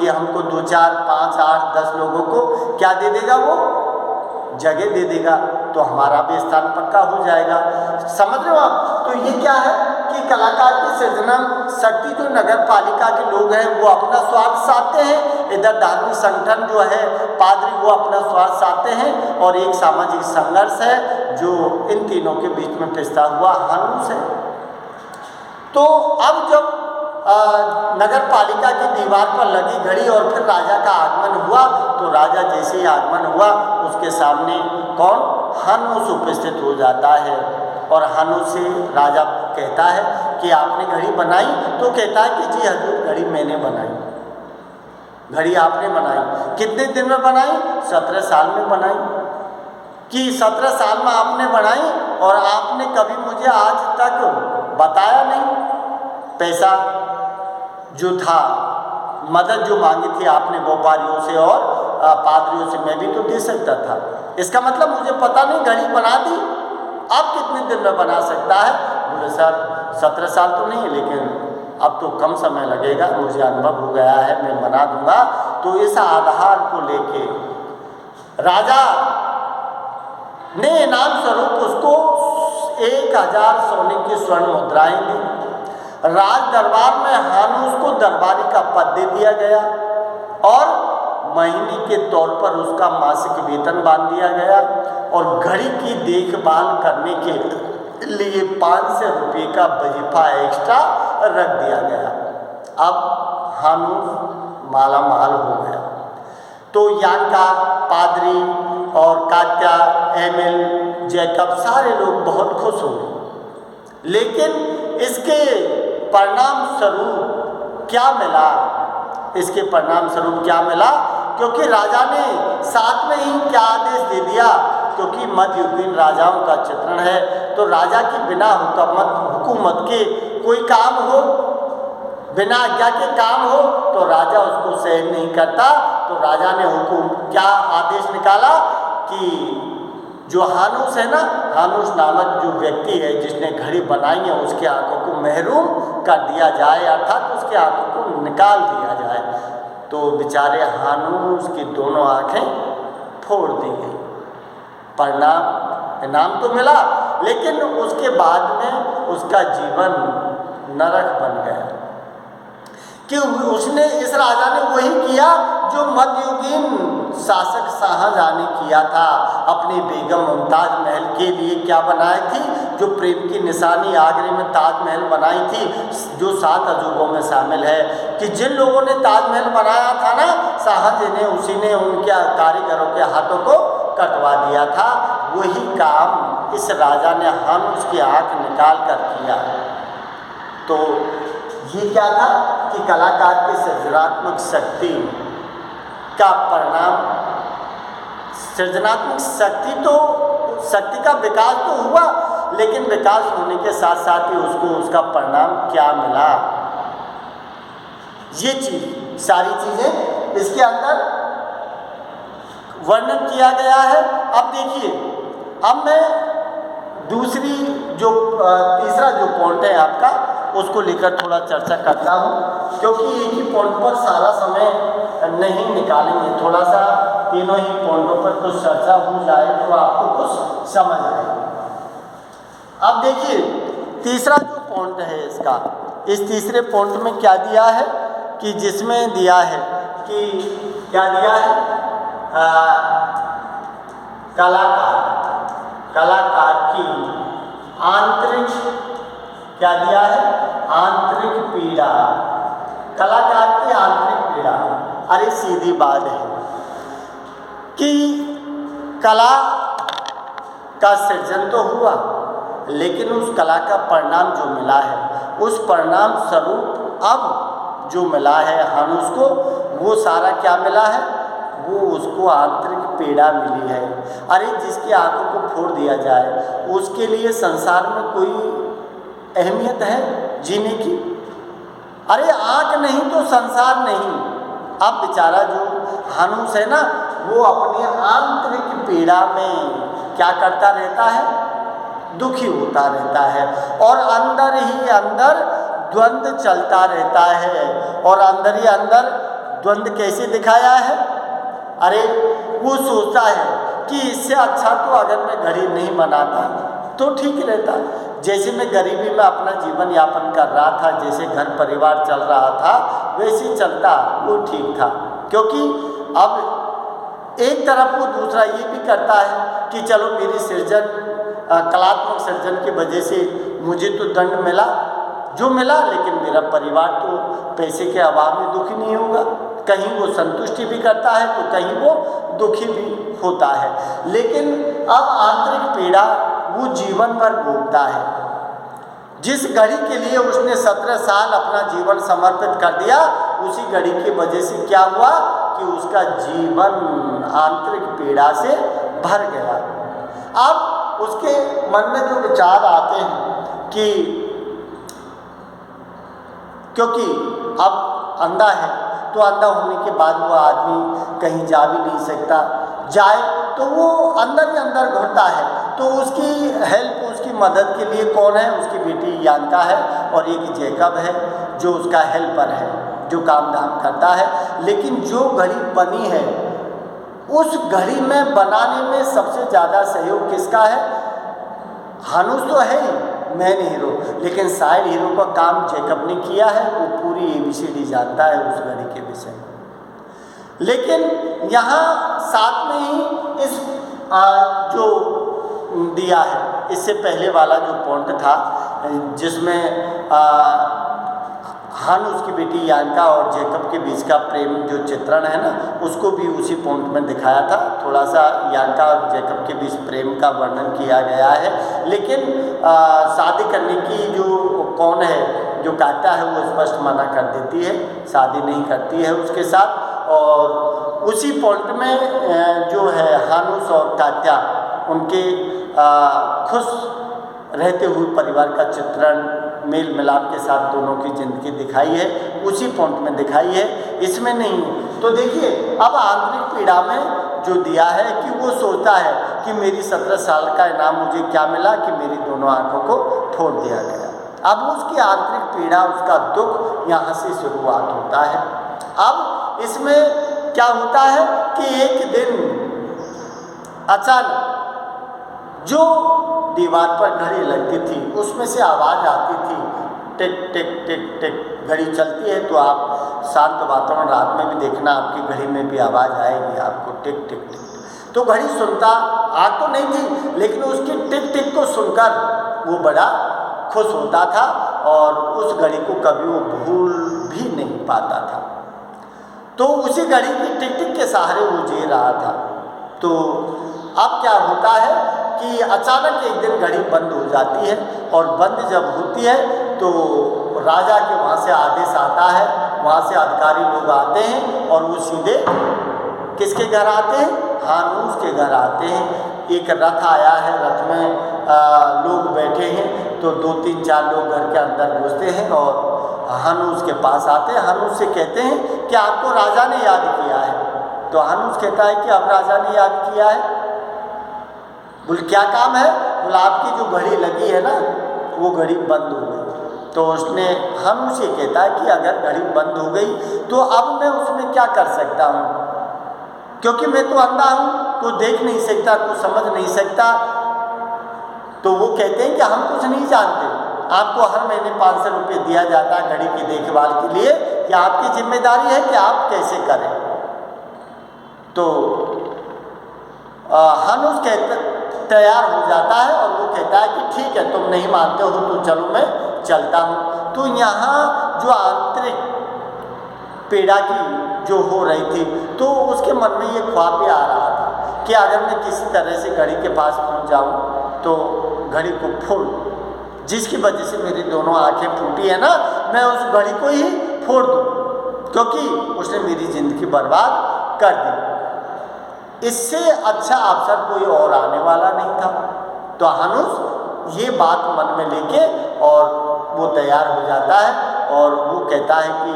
कि हमको 2 4 5 8 10 लोगों को क्या दे देगा, वो जगह दे देगा, तो हमारा भी स्थान पक्का हो जाएगा। समझ रहे हो आप? तो ये क्या है कि कलाकार की सृजना शक्ति जो नगर पालिका के लोग हैं वो अपना स्वार्थ साधते हैं, इधर धार्मिक संगठन जो है पादरी वो अपना स्वार्थ साधते हैं, और एक सामाजिक संघर्ष है जो इन तीनों के बीच में पिसता हुआ हानूस है। तो अब जब नगर पालिका की दीवार पर लगी घड़ी और फिर राजा का आगमन हुआ, तो राजा जैसे ही आगमन हुआ उसके सामने कौन, हानूस उपस्थित हो जाता है। और हानूस से राजा कहता है कि आपने घड़ी बनाई? तो कहता है कि जी हजूर, घड़ी मैंने बनाई। घड़ी आपने बनाई? कितने दिन में बनाई? 17 साल में बनाई। कि 17 साल में आपने बनाई और आपने कभी मुझे आज तक बताया नहीं। पैसा जो था, मदद जो मांगी थी आपने व्यापारियों से और पादरियों से, मैं भी तो दे सकता था। इसका मतलब मुझे पता नहीं, घड़ी बना दी। आप कितने दिन में बना सकता है? बोले सर 17 साल तो नहीं, लेकिन अब तो कम समय लगेगा, मुझे अनुभव हो गया है, मैं बना दूंगा। तो इस आधार को लेके राजा ने इनाम स्वरूप उसको 1000 सोने की स्वर्ण मुद्राएं दी। राज दरबार में हानूस को दरबारी का पद दे दिया गया और महीने के तौर पर उसका मासिक वेतन बांध दिया गया, और घड़ी की देखभाल करने के लिए 500 रुपये का वजीफा एक्स्ट्रा रख दिया गया। अब हानूस माला माल हो गया। तो यहाँ का पादरी और कात्या, एमिल, जैकब सारे लोग बहुत खुश हुए। लेकिन इसके परिणाम स्वरूप क्या मिला? इसके परिणाम स्वरूप क्या मिला? क्योंकि राजा ने साथ में ही क्या आदेश दे दिया, क्योंकि मध्ययुगीन राजाओं का चित्रण है, तो राजा की बिना हुकूमत के कोई काम हो, बिना आज्ञा के काम हो, तो राजा उसको सहन नहीं करता। तो राजा ने क्या आदेश निकाला कि जो हानूस है ना, हानूस नामक जो व्यक्ति है जिसने घड़ी बनाई है, उसके आंखों को महरूम कर दिया जाए, अर्थात उसके आंखों को निकाल दिया जाए। तो बेचारे हानूस की दोनों आंखें फोड़ दी गई। परिणाम इनाम तो मिला, लेकिन उसके बाद में उसका जीवन नरक बन गया कि उसने, इस राजा ने वही किया जो मध्ययुगीन शासक शाहजहां ने किया था। अपनी बेगम मुमताज महल के लिए क्या बनाई थी? जो प्रेम की निशानी आगरे में ताजमहल बनाई थी, जो 7 अजूबों में शामिल है। कि जिन लोगों ने ताजमहल बनाया था ना, शाहजहां ने, उसी ने उनके कारीगरों के हाथों को कटवा दिया था। वही काम इस राजा ने हानूस की आँख निकाल कर किया। तो ये क्या था कि कलाकार की सृजनात्मक शक्ति का परिणाम, सृजनात्मक शक्ति का विकास तो हुआ, लेकिन विकास होने के साथ साथ ही उसको उसका परिणाम क्या मिला, ये चीज, सारी चीजें इसके अंदर वर्णन किया गया है। अब देखिए, अब मैं दूसरी जो तीसरा जो पॉइंट है आपका, उसको लेकर थोड़ा चर्चा करता हूँ, क्योंकि एक ही पॉइंट पर सारा समय नहीं निकालेंगे। थोड़ा सा तीनों ही पॉइंटों पर कुछ चर्चा हो जाए तो आपको कुछ समझ आए। अब देखिए, तीसरा जो पॉइंट है इसका, इस तीसरे पॉइंट में क्या दिया है कि जिसमें दिया है कि क्या दिया है, कलाकार की आंतरिक, क्या दिया है, आंतरिक पीड़ा। कलाकार की आंतरिक पीड़ा, अरे सीधी बात है कि कला का सृजन तो हुआ, लेकिन उस कला का परिणाम जो मिला है, उस परिणाम स्वरूप अब जो मिला है हानूस को, वो सारा क्या मिला है, वो उसको आंतरिक पीड़ा मिली है। अरे जिसकी आंखों को फोड़ दिया जाए, उसके लिए संसार में कोई अहमियत है जीने की? अरे आँख नहीं तो संसार नहीं। अब बेचारा जो हानूस है ना, वो अपनी आंतरिक पीड़ा में क्या करता रहता है, दुखी होता रहता है, और अंदर ही अंदर द्वंद्व चलता रहता है, और अंदर ही अंदर द्वंद्व कैसे दिखाया है? अरे वो सोचता है कि इससे अच्छा तो अगर मैं घड़ी नहीं बनाता तो ठीक रहता। जैसे मैं गरीबी में अपना जीवन यापन कर रहा था, जैसे घर परिवार चल रहा था, वैसे चलता वो ठीक था। क्योंकि अब एक तरफ वो दूसरा ये भी करता है कि चलो मेरी सृजन, कलात्मक सृजन की वजह से मुझे तो दंड मिला जो मिला, लेकिन मेरा परिवार तो पैसे के अभाव में दुखी नहीं होगा। कहीं वो संतुष्टि भी करता है तो कहीं वो दुखी भी होता है। लेकिन अब आंतरिक पीड़ा वो जीवन भर भोगता है। जिस घड़ी के लिए उसने 17 साल अपना जीवन समर्पित कर दिया, उसी घड़ी की वजह से क्या हुआ कि उसका जीवन आंतरिक पीड़ा से भर गया। अब उसके मन में जो विचार आते हैं कि क्योंकि अब अंधा है तो अंधा होने के बाद वो आदमी कहीं जा भी नहीं सकता, जाए तो वो अंदर ही अंदर घुटता है। तो उसकी हेल्प, उसकी मदद के लिए कौन है? उसकी बेटी यान्का है और एक जैकब है जो उसका हेल्पर है, जो काम धाम करता है। लेकिन जो घड़ी बनी है उस घड़ी में बनाने में सबसे ज़्यादा सहयोग किसका है? हानुस तो है ही मेन हीरो, लेकिन साइड हीरो का काम जैकब ने किया है। वो पूरी ABCD जानता है उस घड़ी के विषय में। लेकिन यहाँ साथ में ही इस जो दिया है, इससे पहले वाला जो पॉइंट था जिसमें हानुस की बेटी यान्का और जैकब के बीच का प्रेम जो चित्रण है ना, उसको भी उसी पॉइंट में दिखाया था। थोड़ा सा यान्का और जैकब के बीच प्रेम का वर्णन किया गया है। लेकिन शादी करने की जो कौन है, जो कात्या है, वो स्पष्ट मना कर देती है, शादी नहीं करती है उसके साथ। और उसी पॉइंट में जो है हानुस और कात्या उनके खुश रहते हुए परिवार का चित्रण मेल मिलाप के साथ दोनों की ज़िंदगी दिखाई है, उसी पॉइंट में दिखाई है, इसमें नहीं। तो देखिए अब आंतरिक पीड़ा में जो दिया है कि वो सोचता है कि मेरी 17 साल का इनाम मुझे क्या मिला कि मेरी दोनों आंखों को फोड़ दिया गया। अब उसकी आंतरिक पीड़ा, उसका दुख यहाँ से शुरुआत होता है। अब इसमें क्या होता है कि एक दिन अचानक जो दीवार पर घड़ी लगती थी उसमें से आवाज़ आती थी, टिक टिक टिक टिक। घड़ी चलती है तो आप शांत वातावरण रात में भी देखना, आपकी घड़ी में भी आवाज़ आएगी आपको, टिक टिक टिक। तो घड़ी सुनता, आग तो नहीं थी, लेकिन उसकी टिक टिक को सुनकर वो बड़ा खुश होता था और उस घड़ी को कभी वो भूल भी नहीं पाता था। तो उसी घड़ी की टिक टिक के सहारे वो जी रहा था। तो अब क्या होता है कि अचानक एक दिन घड़ी बंद हो जाती है, और बंद जब होती है तो राजा के वहाँ से आदेश आता है, वहाँ से अधिकारी लोग आते हैं और वो सीधे किसके घर आते हैं? हानुस के घर आते हैं। एक रथ आया है, रथ में लोग बैठे हैं, तो 2-3-4 लोग घर के अंदर घुसते हैं और हानुस के पास आते हैं। हानुस से कहते हैं कि आपको राजा ने याद किया है। तो हानुस कहता है कि अब राजा ने याद किया है। बोल क्या काम है? बोला आपकी जो घड़ी लगी है ना, वो घड़ी बंद हो गई। तो उसने हानुस से कहता है कि अगर घड़ी बंद हो गई तो अब मैं उसमें क्या कर सकता हूँ, क्योंकि मैं तो अंधा हूँ, तो देख नहीं सकता, तो समझ नहीं सकता। तो वो कहते हैं कि हम कुछ नहीं जानते, आपको हर महीने 500 रुपये दिया जाता है घड़ी की देखभाल के लिए, कि आपकी जिम्मेदारी है कि आप कैसे करें। तो हानुस तैयार हो जाता है और वो कहता है कि ठीक है, तुम नहीं मानते हो तो चलो मैं चलता हूँ। तो यहाँ जो आंतरिक पीड़ा की जो हो रही थी, तो उसके मन में ये ख्वाब भी आ रहा था कि अगर मैं किसी तरह से घड़ी के पास पहुँच जाऊँ तो घड़ी को फोड़, जिसकी वजह से मेरी दोनों आंखें फूटी है ना, मैं उस घड़ी को ही फोड़ दूँ, क्योंकि उसने मेरी ज़िंदगी बर्बाद कर दी। इससे अच्छा अवसर कोई और आने वाला नहीं था। तो हानुस ये बात मन में लेके और वो तैयार हो जाता है और वो कहता है कि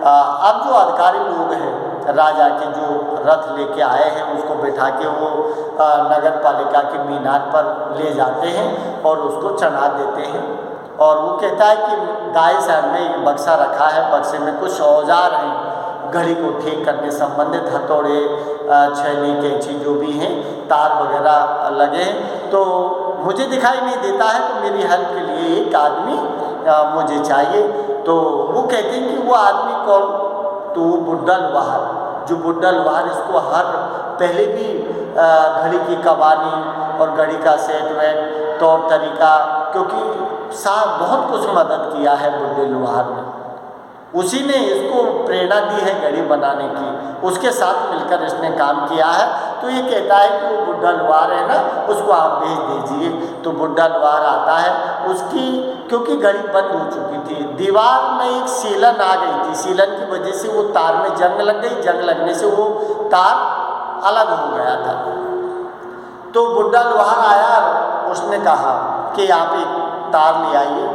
अब जो अधिकारी लोग हैं राजा के, जो रथ लेके आए हैं, उसको बैठा के वो नगर पालिका के मीनार पर ले जाते हैं और उसको चढ़ा देते हैं। और वो कहता है कि दाएं साइड में एक बक्सा रखा है, बक्से में कुछ औजार हैं घड़ी को ठीक करने संबंधित हथौड़े, छैनी, कैंची जो भी हैं, तार वगैरह लगे, तो मुझे दिखाई नहीं देता है, तो मेरी हेल्प के लिए एक आदमी मुझे चाहिए। तो वो कहते हैं कि वो आदमी कौन? तो वो बुड्ढा लोहार, जो बुड्ढा लोहार इसको हर पहले भी घड़ी की कबानी और घड़ी का सेट वेट तौर तरीका, क्योंकि साहब बहुत कुछ मदद किया है बुड्ढे लोहार ने, उसी ने इसको प्रेरणा दी है घड़ी बनाने की, उसके साथ मिलकर इसने काम किया है। तो ये कहता है कि वो बुड्ढा लोहार है ना, उसको आप भेज दीजिए। तो बुड्ढा लोहार आता है, उसकी क्योंकि घड़ी बंद हो चुकी थी, दीवार में एक सीलन आ गई थी, सीलन की वजह से वो तार में जंग लग गई, जंग लगने से वो तार अलग हो गया था। तो बुड्ढा लोहार आया, उसने कहा कि आप एक तार ले आइए,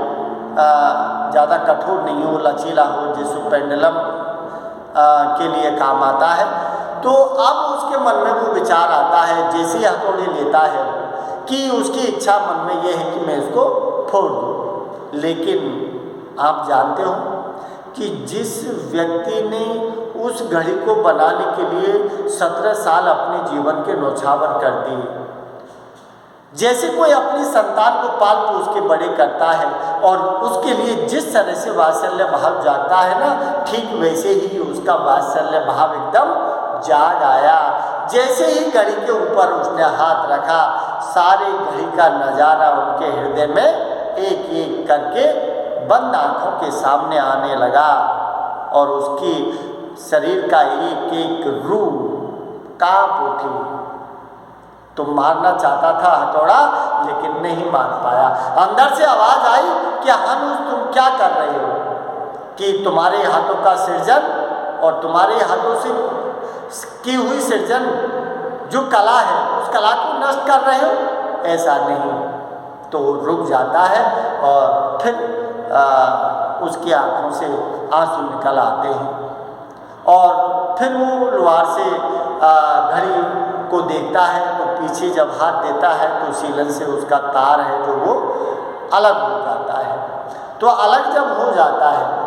ज़्यादा कठोर नहीं हो, लचीला हो, जिसको पेंडुलम के लिए काम आता है। तो अब उसके मन में वो विचार आता है, जैसे हथौड़ी लेता है कि उसकी इच्छा मन में ये है कि मैं इसको फोड़ दूँ। लेकिन आप जानते हो कि जिस व्यक्ति ने उस घड़ी को बनाने के लिए 17 साल अपने जीवन के न्यौछावर कर दिए, जैसे कोई अपनी संतान को पाल पोस के बड़े करता है और उसके लिए जिस तरह से वात्सल्य भाव जागता है ना, ठीक वैसे ही उसका वात्सल्य भाव एकदम जाग आया। जैसे ही घड़ी के ऊपर उसने हाथ रखा, सारे घड़ी का नज़ारा उनके हृदय में एक एक करके बंद आंखों के सामने आने लगा और उसकी शरीर का एक एक रूह कांप उठी। तो मारना चाहता था हथौड़ा, लेकिन नहीं मार पाया। अंदर से आवाज़ आई कि हनुस तुम क्या कर रहे हो, कि तुम्हारे हाथों का सृजन और तुम्हारे हाथों से की हुई सृजन जो कला है, उस कला को नष्ट कर रहे हो, ऐसा नहीं। तो रुक जाता है और फिर उसकी आंखों से आंसू निकल आते हैं और फिर वो लोहार से घड़ी को देखता है, तो पीछे जब हाथ देता है तो सीलन से उसका तार है जो वो अलग हो जाता है। तो अलग जब हो जाता है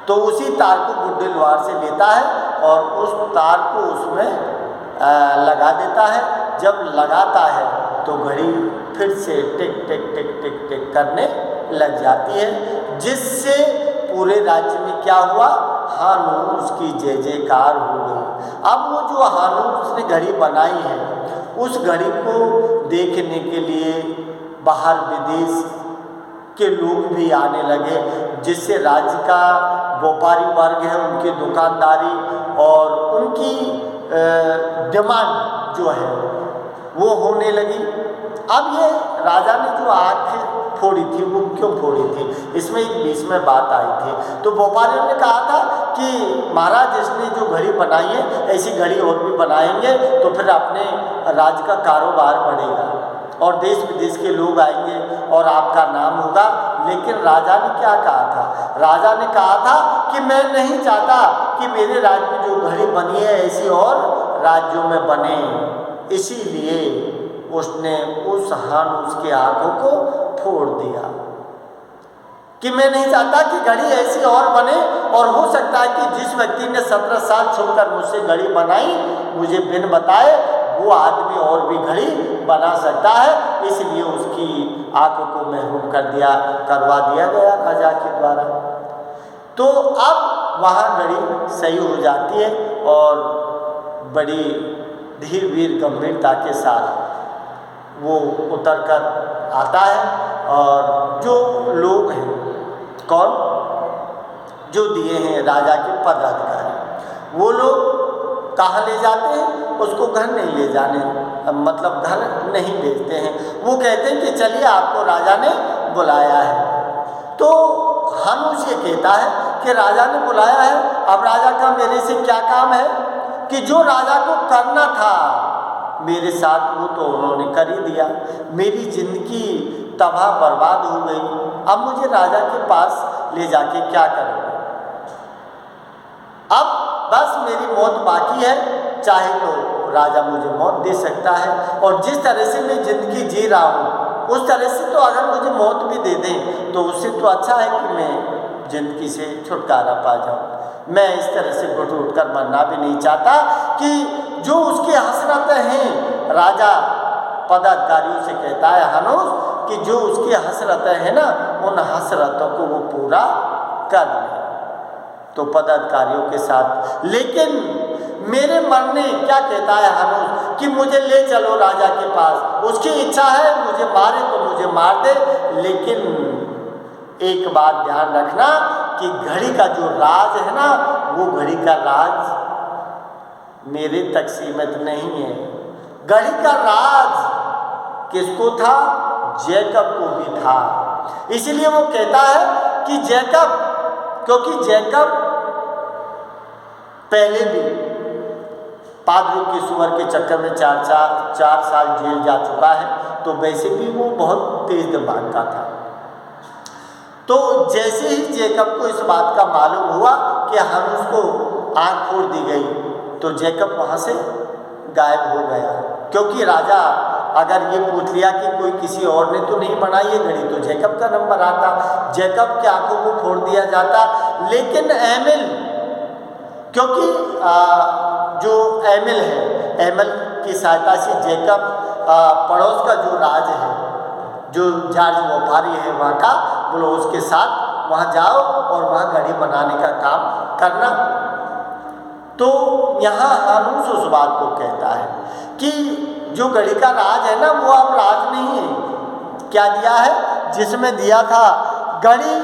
तो उसी तार को बुड्ढे लोहार से लेता है और उस तार को उसमें लगा देता है। जब लगाता है तो घड़ी फिर से टिक टिक टिक टिक टिक करने लग जाती है, जिससे पूरे राज्य में क्या हुआ, हानूस की जय जयकार हो गई। अब वो जो हानूस ने घड़ी बनाई है, उस घड़ी को देखने के लिए बाहर विदेश के लोग भी आने लगे, जिससे राज्य का व्यापारी वर्ग है, उनकी दुकानदारी और उनकी डिमांड जो है वो होने लगी। अब ये राजा ने जो आँख फोड़ी थी, वो क्यों फोड़ी थी, इसमें एक बीच में बात आई थी। तो व्यापारियों ने कहा था कि महाराज इसने जो घड़ी बनाई है, ऐसी घड़ी और भी बनाएंगे तो फिर अपने राज्य का कारोबार बढ़ेगा और देश विदेश के लोग आएंगे और आपका नाम होगा। लेकिन राजा ने क्या कहा था, राजा ने कहा था कि मैं नहीं चाहता कि मेरे राज्य में जो घड़ी बनी है ऐसी और राज्यों में बने, इसीलिए उसने उस हानूस की आंखों को फोड़ दिया कि मैं नहीं चाहता कि घड़ी ऐसी और बने, और हो सकता है कि जिस व्यक्ति ने 17 साल छोड़कर मुझसे घड़ी बनाई, मुझे बिन बताए वो आदमी और भी घड़ी बना सकता है, इसलिए उसकी आंखों को महरूम करवा दिया गया राजा के द्वारा। तो अब वहाँ घड़ी सही हो जाती है और बड़ी धीर वीर गंभीरता के साथ वो उतर कर आता है और जो लोग हैं, कौन, जो दिए हैं राजा के पदाधिकारी, वो लोग कहाँ ले जाते हैं, उसको घर नहीं ले जाने, मतलब घर नहीं भेजते हैं। वो कहते हैं कि चलिए आपको राजा ने बुलाया है। तो हानूस ये कहता है कि राजा ने बुलाया है, अब राजा का मेरे से क्या काम है, कि जो राजा को करना था मेरे साथ वो तो उन्होंने कर ही दिया, मेरी जिंदगी तबाह बर्बाद हो गई, अब मुझे राजा के पास ले जाके क्या करूँगा, अब बस मेरी मौत बाकी है, चाहे तो राजा मुझे मौत दे सकता है, और जिस तरह से मैं ज़िंदगी जी रहा हूँ उस तरह से तो अगर मुझे मौत भी दे दें तो उससे तो अच्छा है कि मैं ज़िंदगी से छुटकारा पा जाऊँ। मैं इस तरह से घुट उठ कर मरना भी नहीं चाहता कि जो उसकी हसरतें हैं, राजा पदाधिकारियों से कहता है हनूस कि जो उसकी हसरतें हैं ना, उन हसरतों को वो पूरा कर ले। तो पदाधिकारियों के साथ, लेकिन मेरे मन ने क्या कहता है हनूस कि मुझे ले चलो राजा के पास, उसकी इच्छा है मुझे मारे तो मुझे मार दे, लेकिन एक बात ध्यान रखना कि घड़ी का जो राज है ना, वो घड़ी का राज मेरे तक सीमित नहीं है। घड़ी का राज किसको था? जैकब को भी था। इसीलिए वो कहता है कि जैकब, क्योंकि जैकब पहले भी पादरियों की सुअर के चक्कर में चार साल जेल जा चुका है, तो वैसे भी वो बहुत तेज दिमाग का था। तो जैसे ही जैकब को इस बात का मालूम हुआ कि हम उसको आँख फोड़ दी गई, तो जैकब वहाँ से गायब हो गया। क्योंकि राजा अगर ये पूछ लिया कि कोई किसी और ने तो नहीं बनाई है घड़ी, तो जैकब का नंबर आता, जैकब की आंखों को फोड़ दिया जाता। लेकिन एमिल, क्योंकि जो एमिल है, एमिल की सहायता से जैकब पड़ोस का जो राज है, जो जॉर्ज व्यापारी है वहाँ का, बोलो उसके साथ वहाँ जाओ और वहाँ घड़ी बनाने का काम करना। तो यहाँ हानूस उस बात को कहता है कि जो घड़ी का राज है ना, वो अब राज नहीं है। क्या दिया है? जिसमें दिया था घड़ी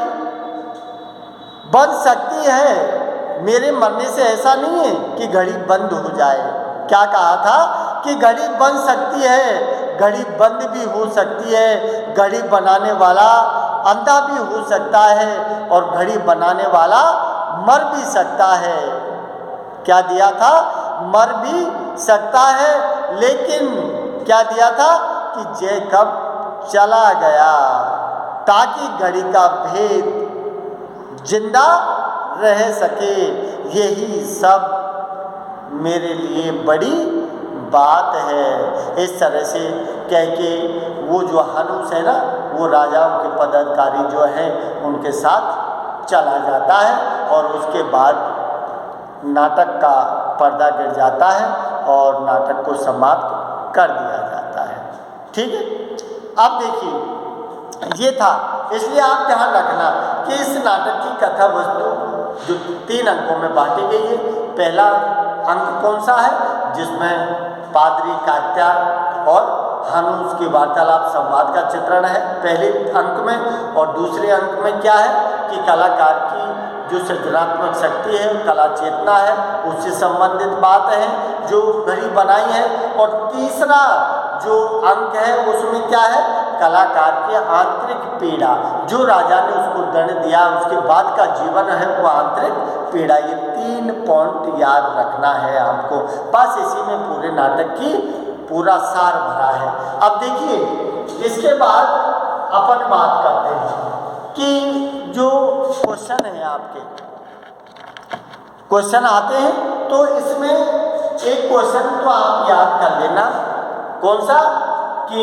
बन सकती है, मेरे मरने से ऐसा नहीं है कि घड़ी बंद हो जाए। क्या कहा था कि घड़ी बन सकती है, घड़ी बंद भी हो सकती है, घड़ी बनाने वाला अंधा भी हो सकता है और घड़ी बनाने वाला मर भी सकता है। क्या दिया था? मर भी सकता है। लेकिन क्या दिया था कि जैकब चला गया ताकि घड़ी का भेद जिंदा रह सके। यही सब मेरे लिए बड़ी बात है। इस तरह से कह के वो जो हानूस है ना, वो राजाओं के पदाधिकारी जो हैं उनके साथ चला जाता है और उसके बाद नाटक का पर्दा गिर जाता है और नाटक को समाप्त कर दिया जाता है। ठीक है, अब देखिए ये था। इसलिए आप ध्यान रखना कि इस नाटक की कथा वस्तु जो 3 अंकों में बांटी गई है। पहला अंक कौन सा है? जिसमें पादरी कात्या और हानूस की वार्तालाप संवाद का चित्रण है पहले अंक में। और दूसरे अंक में क्या है कि कलाकार की जो सृजनात्मक शक्ति है, कला चेतना है, उससे संबंधित बात है जो घड़ी बनाई है। और तीसरा जो अंक है उसमें क्या है? कलाकार की आंतरिक पीड़ा, जो राजा ने उसको दंड दिया उसके बाद का जीवन है वो आंतरिक पीड़ा। ये 3 पॉइंट याद रखना है आपको। बस इसी में पूरे नाटक की पूरा सार भरा है। अब देखिए, इसके बाद अपन बात करते हैं कि जो क्वेश्चन है आपके, क्वेश्चन आते हैं तो इसमें एक क्वेश्चन तो आप याद कर लेना। कौन सा? कि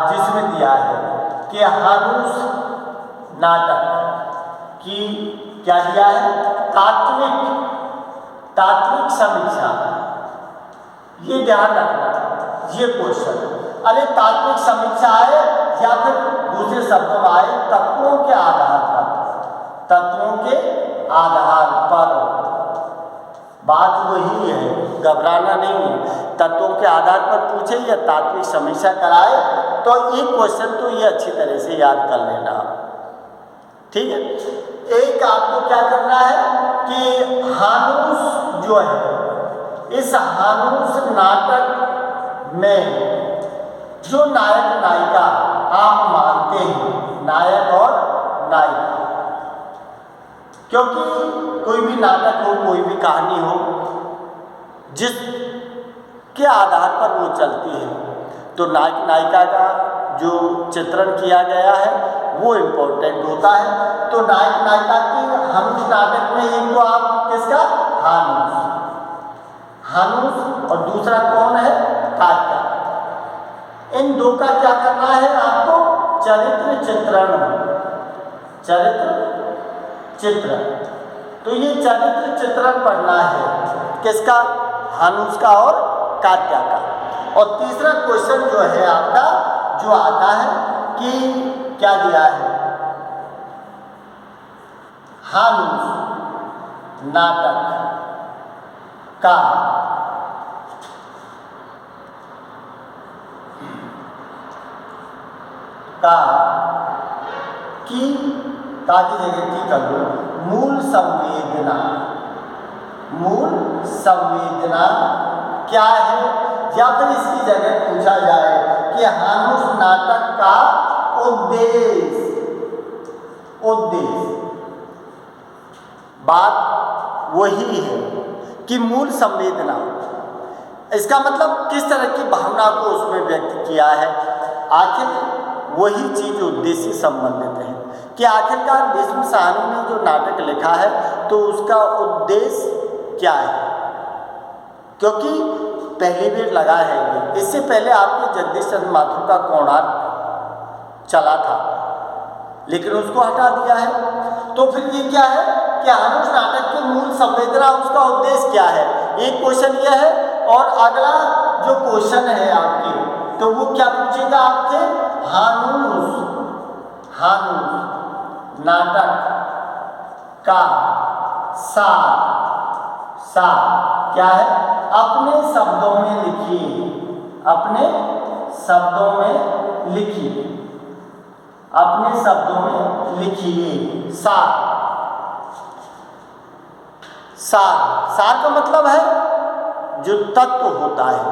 जिसमें दिया है कि हानूस नाटक की क्या दिया है? तात्विक समीक्षा। ये ध्यान रखना, ये क्वेश्चन। अरे तात्विक समीक्षा आए या फिर दूसरे शब्दों में आए तत्वों के आधार पर, तत्वों के आधार पर। बात वही है, घबराना नहीं है। तत्वों के आधार पर पूछे या तात्विक समीक्षा कराए तो एक क्वेश्चन तो ये अच्छी तरह से याद कर लेना। ठीक है, एक आपको क्या करना है कि हानूस जो है, इस हानूस नाटक में जो नायक नायिका आप मानते हैं, नायक और नायिका, क्योंकि कोई भी नाटक हो, कोई भी कहानी हो, जिसके आधार पर वो चलती है, तो नायक नायिका का जो चित्रण किया गया है वो इम्पोर्टेंट होता है। तो नायक नायिका की हानूस नाटक में एक तो आप किसका? हानूस और दूसरा कौन है? कात्या। इन 2 का क्या करना है आपको? चरित्र चित्रण, चरित्र चित्र। तो चरित्र चित्रण पढ़ना है, किसका? हानुस का और कात्या का। और तीसरा क्वेश्चन जो है आपका जो आता है कि क्या दिया है, हानुस नाटक का की जगह की कर लो, मूल संवेदना क्या है, या फिर इसकी जगह पूछा जाए कि हानुस नाटक का उद्देश्य। बात वही है कि मूल संवेदना, इसका मतलब किस तरह की भावना को उसमें व्यक्त किया है। आखिर वही चीज उद्देश्य संबंधित है कि आखिरकार भीष्म साहनी ने जो नाटक लिखा है तो उसका उद्देश्य क्या है, क्योंकि पहली बार लगा है ये। इससे पहले आपके जगदीश चंद्र माथुर का कोणार्क चला था, लेकिन उसको हटा दिया है। तो फिर ये क्या है कि हानुस नाटक की मूल संवेदना, उसका उद्देश्य क्या है, एक क्वेश्चन ये है। और अगला जो क्वेश्चन है आपके, तो वो क्या पूछेगा आपसे, हानुस नाटक का सार क्या है, अपने शब्दों में लिखिए, अपने शब्दों में लिखिए। सार का मतलब है जो तत्व होता है,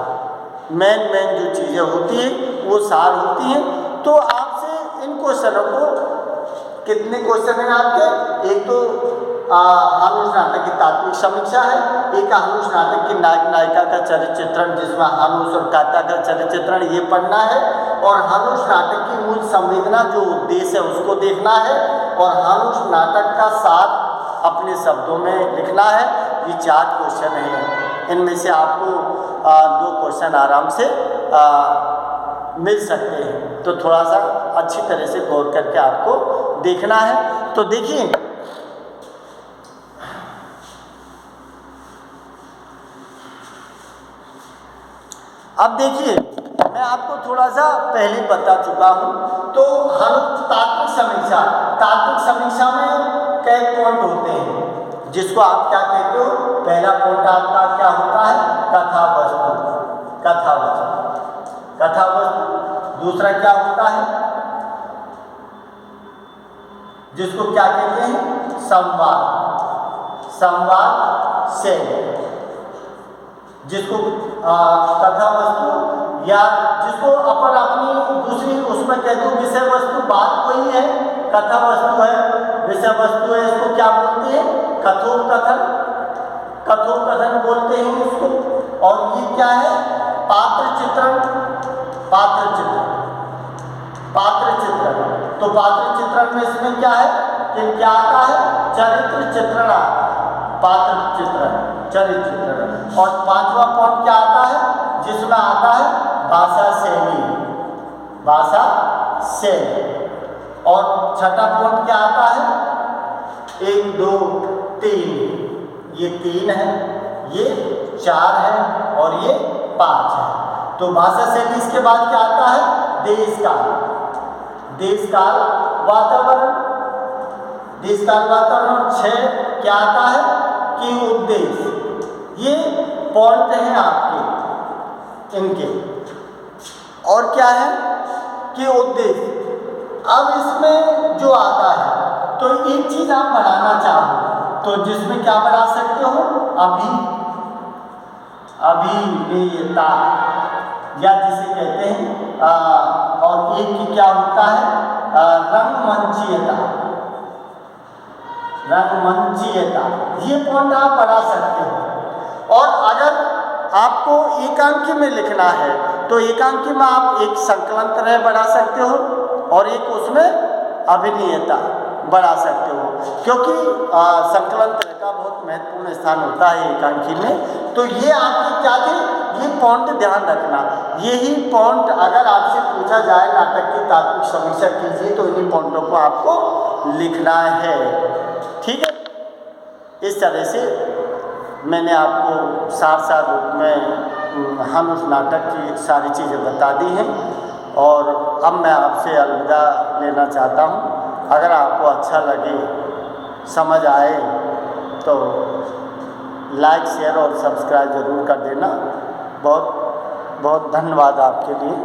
मेन जो चीजें होती है वो सार होती हैं। तो आपसे इन क्वेश्चनों को, कितने क्वेश्चन हैं आपके, एक तो हानुस नाटक की तात्विक समीक्षा है, एक हानुस नाटक की नायक नायिका का चरित्र चित्रण जिसमें हानुस और कात्या का चरित्र चित्रण ये पढ़ना है, और हानुस नाटक की मूल संवेदना जो उद्देश्य है उसको देखना है, और हानुस नाटक का सार अपने शब्दों में लिखना है। ये 4 क्वेश्चन हैं, इनमें से आपको 2 क्वेश्चन आराम से मिल सकते हैं। तो थोड़ा सा अच्छी तरह से गौर करके आपको देखना है। तो देखिए, अब देखिए मैं आपको थोड़ा सा पहले बता चुका हूं। तो तात्विक समीक्षा में कई पॉइंट होते हैं, जिसको आप क्या कहते हो, पहला पॉइंट आपका क्या होता है, कथा वस्तु। दूसरा क्या होता है, जिसको क्या कहते हैं, संवाद से, जिसको कथा वस्तु, या जिसको अपन अपनी दूसरी उसमें कहते हो विषय वस्तु। बात वही है, कथा वस्तु है, विषय वस्तु है, इसको क्या बोलते हैं, कथोपकथन बोलते हैं इसको। और ये क्या है, पात्र चित्रण। तो पात्र चित्रण में इसमें क्या है कि क्या आता है, चरित्र चित्रण, चरित्र चित्रण। और 5वां पॉइंट क्या आता है, जिसमें आता है भाषा शैली। और 6ठा पॉइंट क्या आता है, 1 2 3, ये 3 है, ये 4 है और ये 5 है। तो भाषा शैली, इसके बाद क्या आता है, देश काल वातावरण। और 6 क्या आता है कि उद्देश्य। ये पॉइंट हैं आपके इनके। और क्या है कि उद्देश्य। अब इसमें जो आता है, तो एक चीज आप बढ़ाना चाहो तो जिसमें क्या बढ़ा सकते हो, अभिनेता, या जिसे कहते हैं और एक की क्या होता है, रंगमंचीयता। ये पॉइंट आप बढ़ा सकते हो। और अगर आपको एकांकी में लिखना है तो एकांकी में आप एक संकलन तरह बढ़ा सकते हो और एक उसमें अभिनेता बढ़ा सकते हो, क्योंकि संकलन तरह का बहुत महत्वपूर्ण स्थान होता है एकांकी में। तो ये आपके क्या थे, ये पॉइंट ध्यान रखना। यही पॉइंट अगर आपसे पूछा जाए नाटक की तात्विक समीक्षा कीजिए तो इन्हीं पॉइंटों को आपको लिखना है, ठीक है। इस तरह से मैंने आपको सार रूप में हम उस नाटक की सारी चीज़ें बता दी हैं और अब मैं आपसे अलविदा लेना चाहता हूँ। अगर आपको अच्छा लगे, समझ आए तो लाइक शेयर और सब्सक्राइब ज़रूर कर देना। बहुत बहुत धन्यवाद आपके लिए।